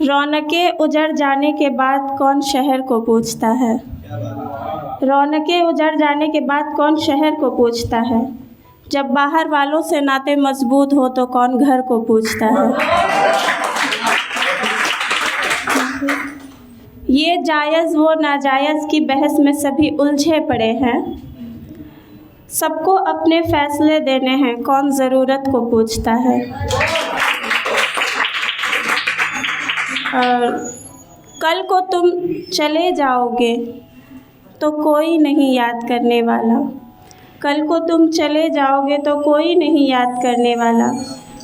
रौनकें उजड़ जाने के बाद कौन शहर को पूछता है। रौनकें उजड़ जाने के बाद कौन शहर को पूछता है। जब बाहर वालों से नाते मजबूत हो तो कौन घर को पूछता है। ये जायज़ वो नाजायज़ की बहस में सभी उलझे पड़े हैं। सबको अपने फ़ैसले देने हैं, कौन ज़रूरत को पूछता है। और कल को तुम चले जाओगे तो कोई नहीं याद करने वाला। कल को तुम चले जाओगे तो कोई नहीं याद करने वाला।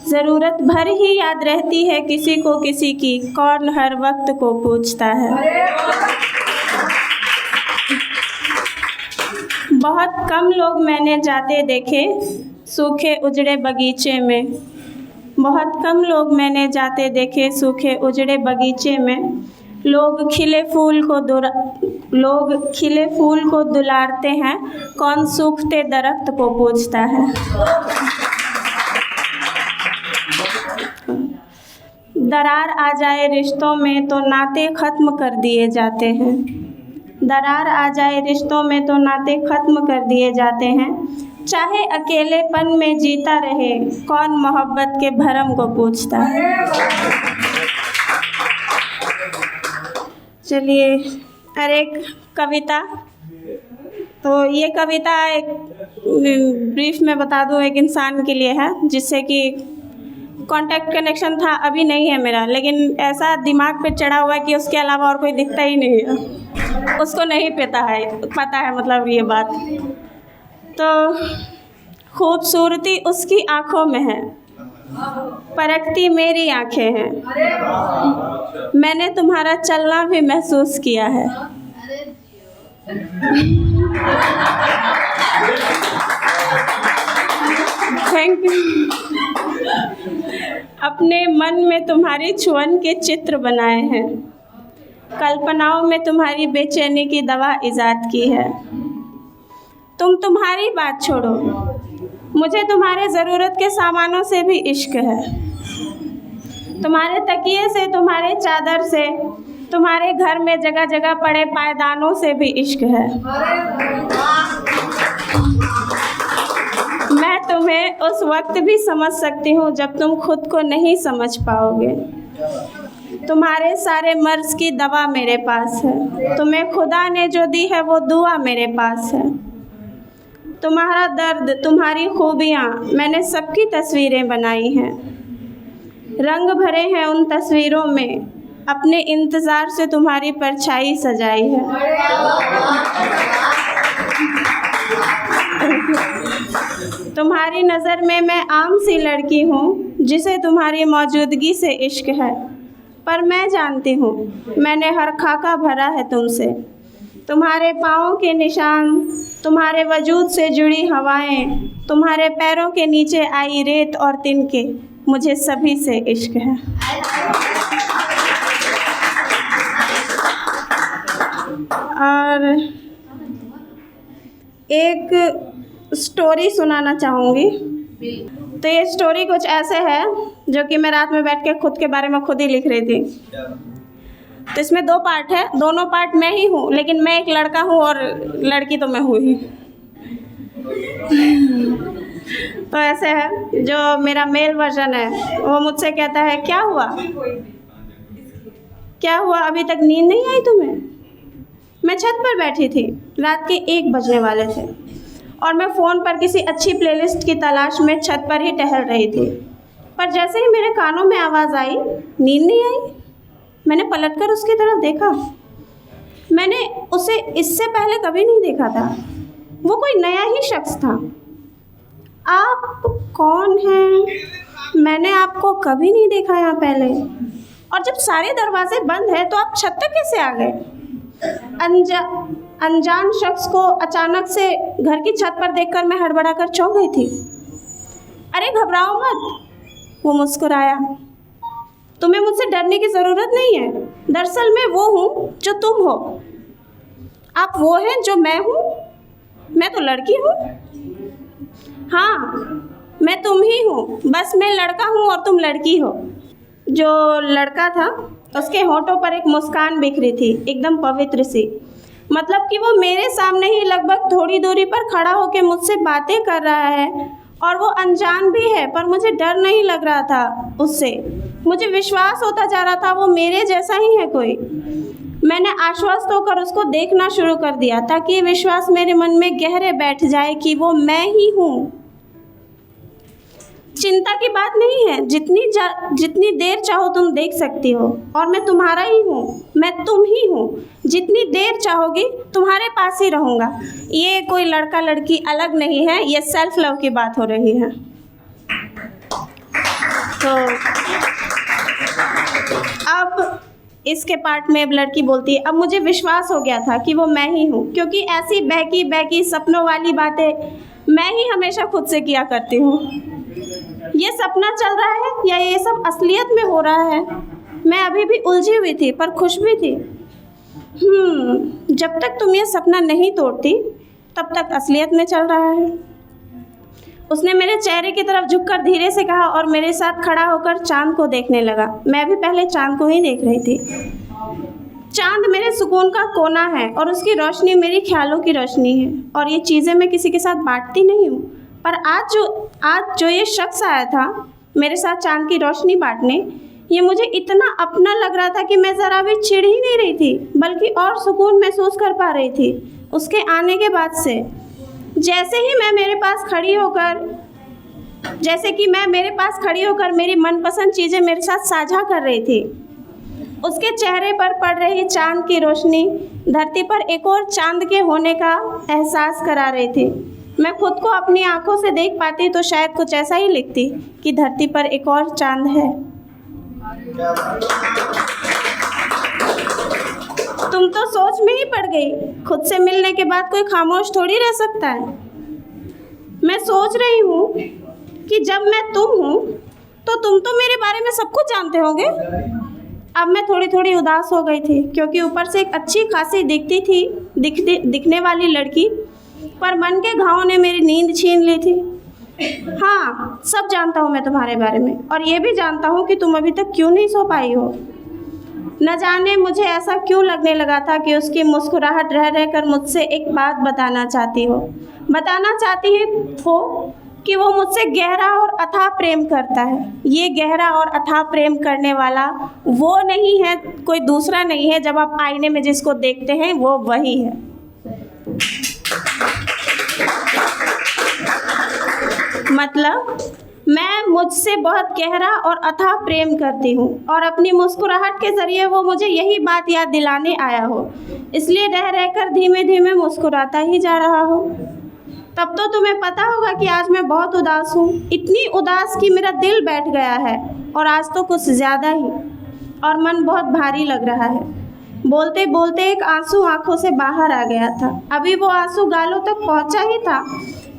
ज़रूरत भर ही याद रहती है किसी को किसी की, कौन हर वक्त को पूछता है। बहुत कम लोग मैंने जाते देखे सूखे उजड़े बगीचे में। बहुत कम लोग मैंने जाते देखे सूखे उजड़े बगीचे में। लोग खिले फूल को दुलारते हैं, कौन सूखते दरख्त को पूछता है। दरार आ जाए रिश्तों में तो नाते ख़त्म कर दिए जाते हैं। दरार आ जाए रिश्तों में तो नाते ख़त्म कर दिए जाते हैं। चाहे अकेलेपन में जीता रहे, कौन मोहब्बत के भरम को पूछता है। चलिए, और एक कविता, तो ये कविता एक ब्रीफ में बता दूँ, एक इंसान के लिए है जिससे कि कांटेक्ट कनेक्शन था, अभी नहीं है मेरा, लेकिन ऐसा दिमाग पे चढ़ा हुआ है कि उसके अलावा और कोई दिखता ही नहीं है। उसको नहीं पता है मतलब ये बात। तो खूबसूरती उसकी आँखों में है, परखती मेरी आँखें हैं। मैंने तुम्हारा चलना भी महसूस किया है। Thank you. अपने मन में तुम्हारी छुअन के चित्र बनाए हैं। कल्पनाओं में तुम्हारी बेचैनी की दवा इजाद की है। तुम्हारी बात छोड़ो, मुझे तुम्हारे ज़रूरत के सामानों से भी इश्क है। तुम्हारे तकिए से, तुम्हारे चादर से, तुम्हारे घर में जगह जगह पड़े पायदानों से भी इश्क है। मैं तुम्हें उस वक्त भी समझ सकती हूँ जब तुम खुद को नहीं समझ पाओगे। तुम्हारे सारे मर्ज़ की दवा मेरे पास है। तुम्हें खुदा ने जो दी है वो दुआ मेरे पास है। तुम्हारा दर्द, तुम्हारी खूबियाँ, मैंने सबकी तस्वीरें बनाई हैं। रंग भरे हैं उन तस्वीरों में, अपने इंतज़ार से तुम्हारी परछाई सजाई है। तुम्हारी नज़र में मैं आम सी लड़की हूँ जिसे तुम्हारी मौजूदगी से इश्क है। पर मैं जानती हूँ मैंने हर खाका भरा है तुमसे। तुम्हारे पाँवों के निशान, तुम्हारे वजूद से जुड़ी हवाएं, तुम्हारे पैरों के नीचे आई रेत और तिनके, मुझे सभी से इश्क है। और एक स्टोरी सुनाना चाहूँगी। तो ये स्टोरी कुछ ऐसे है जो कि मैं रात में बैठ के खुद के बारे में खुद ही लिख रही थी। तो इसमें 2 पार्ट है, दोनों पार्ट मैं ही हूँ, लेकिन मैं एक लड़का हूँ और लड़की तो मैं हूँ ही। तो ऐसे है, जो मेरा मेल वर्जन है वो मुझसे कहता है, क्या हुआ, क्या हुआ, अभी तक नींद नहीं आई तुम्हें। मैं छत पर बैठी थी, रात के 1 बजने वाले थे और मैं फ़ोन पर किसी अच्छी प्लेलिस्ट की तलाश में छत पर ही टहल रही थी। पर जैसे ही मेरे कानों में आवाज़ आई, नींद नहीं आई। मैंने पलटकर उसकी तरफ देखा। मैंने उसे इससे पहले कभी नहीं देखा था। वो कोई नया ही शख्स था। आप कौन हैं? मैंने आपको कभी नहीं देखा यहाँ पहले। और जब सारे दरवाजे बंद हैं तो आप छत तक कैसे आ गए? अनजान शख्स को अचानक से घर की छत पर देखकर मैं हड़बड़ा कर चौंक गई थी। अरे घबराओ मत, वो मुस्कुराया। तुम्हें मुझसे डरने की ज़रूरत नहीं है। दरअसल मैं वो हूँ जो तुम हो। आप वो हैं जो मैं हूँ। मैं तो लड़की हूँ। हाँ, मैं तुम ही हूँ, बस मैं लड़का हूँ और तुम लड़की हो। जो लड़का था उसके होठों पर एक मुस्कान बिखरी थी, एकदम पवित्र सी। मतलब कि वो मेरे सामने ही लगभग थोड़ी दूरी पर खड़ा होकर मुझसे बातें कर रहा है और वो अनजान भी है, पर मुझे डर नहीं लग रहा था उससे। मुझे विश्वास होता जा रहा था वो मेरे जैसा ही है कोई। मैंने आश्वस्त होकर उसको देखना शुरू कर दिया ताकि ये विश्वास मेरे मन में गहरे बैठ जाए कि वो मैं ही हूँ। चिंता की बात नहीं है, जितनी देर चाहो तुम देख सकती हो, और मैं तुम्हारा ही हूँ, मैं तुम ही हूँ। जितनी देर चाहोगी तुम्हारे पास ही रहूँगा। ये कोई लड़का लड़की अलग नहीं है, ये सेल्फ लव की बात हो रही है। तो अब इसके पार्ट में अब लड़की बोलती है, अब मुझे विश्वास हो गया था कि वो मैं ही हूँ, क्योंकि ऐसी बहकी बहकी सपनों वाली बातें मैं ही हमेशा खुद से किया करती हूँ। ये सपना चल रहा है या ये सब असलियत में हो रहा है? मैं अभी भी उलझी हुई थी पर खुश भी थी। जब तक तुम ये सपना नहीं तोड़ती तब तक असलियत में चल रहा है। उसने मेरे चेहरे की तरफ झुककर धीरे से कहा और मेरे साथ खड़ा होकर चांद को देखने लगा। मैं भी पहले चांद को ही देख रही थी। चांद मेरे सुकून का कोना है और उसकी रोशनी मेरी ख्यालों की रोशनी है, और ये चीज़ें मैं किसी के साथ बांटती नहीं हूँ। पर आज जो ये शख्स आया था मेरे साथ चांद की रोशनी बांटने, ये मुझे इतना अपना लग रहा था कि मैं ज़रा भी चिढ़ ही नहीं रही थी, बल्कि और सुकून महसूस कर पा रही थी उसके आने के बाद से। जैसे कि मैं मेरे पास खड़ी होकर मेरी मनपसंद चीज़ें मेरे साथ साझा कर रही थी। उसके चेहरे पर पड़ रही चांद की रोशनी धरती पर एक और चांद के होने का एहसास करा रही थी। मैं खुद को अपनी आंखों से देख पाती तो शायद कुछ ऐसा ही लिखती कि धरती पर एक और चांद है। तुम तो सोच में ही पड़ गई। खुद से मिलने के बाद कोई खामोश थोड़ी रह सकता है। मैं सोच रही हूँ कि जब मैं तुम हूँ तो तुम तो मेरे बारे में सब कुछ जानते होंगे। अब मैं थोड़ी उदास हो गई थी, क्योंकि ऊपर से एक अच्छी खासी दिखने वाली लड़की, पर मन के घावों ने मेरी नींद छीन ली थी। हाँ, सब जानता हूँ मैं तुम्हारे बारे में, और ये भी जानता हूँ कि तुम अभी तक क्यों नहीं सो पाई हो। न जाने मुझे ऐसा क्यों लगने लगा था कि उसकी मुस्कुराहट रह कर मुझसे एक बात बताना चाहती हो कि वो मुझसे गहरा और अथाह प्रेम करता है। ये गहरा और अथाह प्रेम करने वाला वो नहीं है, कोई दूसरा नहीं है। जब आप आईने में जिसको देखते हैं वो वही है। मतलब मैं मुझसे बहुत गहरा और अथाह प्रेम करती हूँ, और अपनी मुस्कुराहट के ज़रिए वो मुझे यही बात याद दिलाने आया हो, इसलिए रह कर धीमे धीमे मुस्कुराता ही जा रहा हो। तब तो तुम्हें पता होगा कि आज मैं बहुत उदास हूँ, इतनी उदास कि मेरा दिल बैठ गया है, और आज तो कुछ ज़्यादा ही, और मन बहुत भारी लग रहा है। बोलते बोलते एक आंसू आंखों से बाहर आ गया था। अभी वो आंसू गालों तक पहुँचा ही था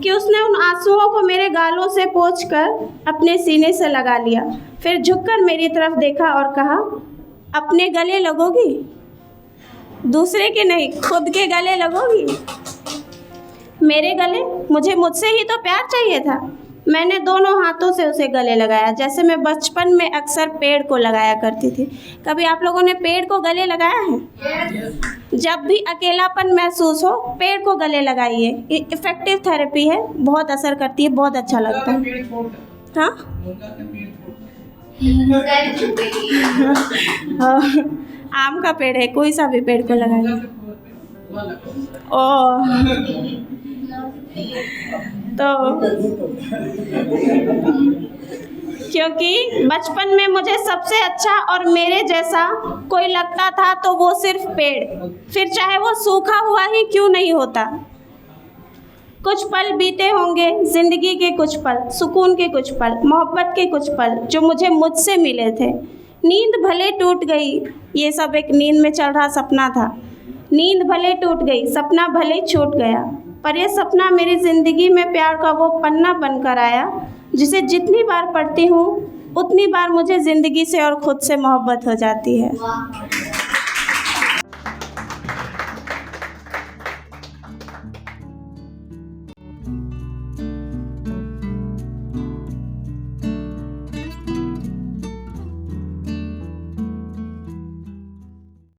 कि उसने उन आंसुओं को मेरे गालों से पोंछकर अपने सीने से लगा लिया। फिर झुककर मेरी तरफ देखा और कहा, अपने गले लगोगी? दूसरे के नहीं, खुद के गले लगोगी? मेरे गले? मुझे मुझसे ही तो प्यार चाहिए था। मैंने दोनों हाथों से उसे गले लगाया, जैसे मैं बचपन में अक्सर पेड़ को लगाया करती थी। कभी आप लोगों ने पेड़ को गले लगाया है? जब भी अकेलापन महसूस हो, पेड़ को गले लगाइए। ये इफ़ेक्टिव थेरेपी है, बहुत असर करती है, बहुत अच्छा लगता है। हाँ, आम का पेड़ है, कोई सा भी पेड़ को लगाइए। ओह, तो क्योंकि बचपन में मुझे सबसे अच्छा और मेरे जैसा कोई लगता था तो वो सिर्फ पेड़, फिर चाहे वो सूखा हुआ ही क्यों नहीं होता। कुछ पल बीते होंगे, ज़िंदगी के कुछ पल, सुकून के कुछ पल, मोहब्बत के कुछ पल जो मुझसे मिले थे। नींद भले टूट गई, ये सब एक नींद में चल रहा सपना था। नींद भले टूट गई, सपना भले छूट गया, पर यह सपना मेरी ज़िंदगी में प्यार का वो पन्ना बनकर आया जिसे जितनी बार पढ़ती हूँ उतनी बार मुझे ज़िंदगी से और ख़ुद से मोहब्बत हो जाती है।